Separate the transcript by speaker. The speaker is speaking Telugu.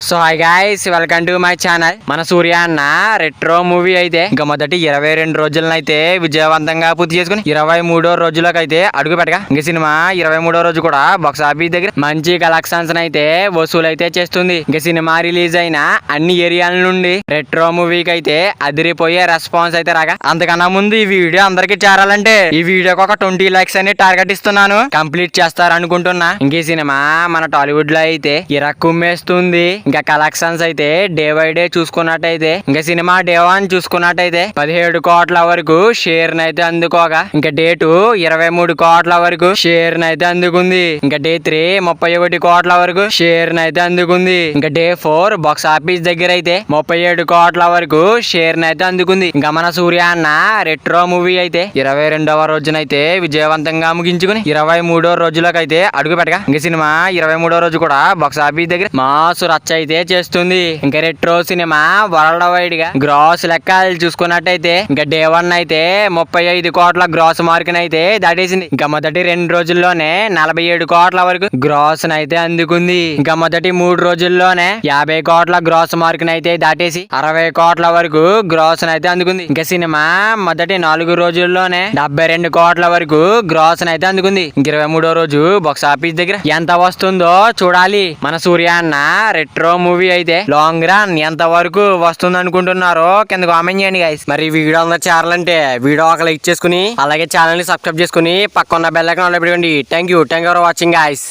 Speaker 1: So hi guys, welcome to my channel. మన సూర్య అన్న రెట్రో మూవీ అయితే ఇంకా మొదటి 22 రోజులనైతే విజయవంతంగా పూర్తి చేసుకుని 23వ రోజులోకి అయితే అడుగు పెట్టగా ఇంక సినిమా 23వ రోజు కూడా బాక్స్ ఆఫీస్ దగ్గర మంచి కలెక్షన్స్ అయితే వసూలు అయితే చేస్తుంది. ఇంక సినిమా రిలీజ్ అయిన అన్ని ఏరియాల నుండి రెట్రో మూవీకి అయితే అదిరిపోయే రెస్పాన్స్ అయితే రాగా, అంతకన్నా ముందు ఈ వీడియో అందరికి చేరాలంటే ఈ వీడియోకి ఒక 20 లైక్స్ అని టార్గెట్ ఇస్తున్నాను. కంప్లీట్ చేస్తారనుకుంటున్నా. ఇంక ఈ సినిమా మన టాలీవుడ్ లో అయితే ఇరక్కుమ్మేస్తుంది. ఇంకా కలెక్షన్స్ అయితే డే బై డే చూసుకున్నట్టయితే ఇంకా సినిమా డే 1 చూసుకున్నట్టయితే 17 కోట్ల వరకు షేర్ నైతే అందుకోగా, ఇంకా డే 2 23 కోట్ల వరకు షేర్ నైతే అందుకుంది. ఇంకా డే 3 31 కోట్ల వరకు షేర్ నైతే అందుకుంది. ఇంకా డే 4 బాక్స్ ఆఫీస్ దగ్గర అయితే 37 కోట్ల వరకు షేర్ నైతే అందుకుంది. ఇంకా మన సూర్య అన్న రెట్రో మూవీ అయితే 22వ రోజునైతే విజయవంతంగా ముగించుకుని 23వ రోజులోకి అయితే అడుగు పెట్టగా ఇంకా సినిమా 23వ రోజు కూడా బాక్స్ ఆఫీస్ దగ్గర మాసు రచ్చ అయితే చేస్తుంది. ఇంకా రెట్రో సినిమా వరల్డ్ వైడ్ గా గ్రాస్ లెక్కలు చూసుకున్నట్టయితే ఇంకా డే 1 అయితే 35 కోట్ల గ్రాస్ మార్క్ అయితే దాటేసింది. ఇంకా మొదటి 2 రోజుల్లోనే 47 కోట్ల వరకు గ్రాస్ అయితే అందుకుంది. ఇంకా మొదటి 3 రోజుల్లోనే 50 కోట్ల గ్రాస్ మార్క్ అయితే దాటేసి 60 కోట్ల వరకు గ్రాస్ అయితే అందుకుంది. ఇంకా సినిమా మొదటి 4 రోజుల్లోనే 72 కోట్ల వరకు గ్రాస్ అయితే అందుకుంది. 23వ రోజు బాక్స్ ఆఫీస్ దగ్గర ఎంత వస్తుందో చూడాలి. మన సూర్య అన్న రెట్రో మూవీ అయితే లాంగ్ రన్ ఎంత వరకు వస్తుంది అనుకుంటున్నారో కింద కామెంట్ చేయండి గైస్. మరి వీడియో అందరూ చేరాలంటే వీడియో ఒక లైక్ చేసుకుని అలాగే ఛానల్ ని సబ్స్క్రైబ్ చేసుకుని పక్కన బెల్ ఐకాన్ ఆన్ లో పెట్టుకోండి. Thank you for watching guys.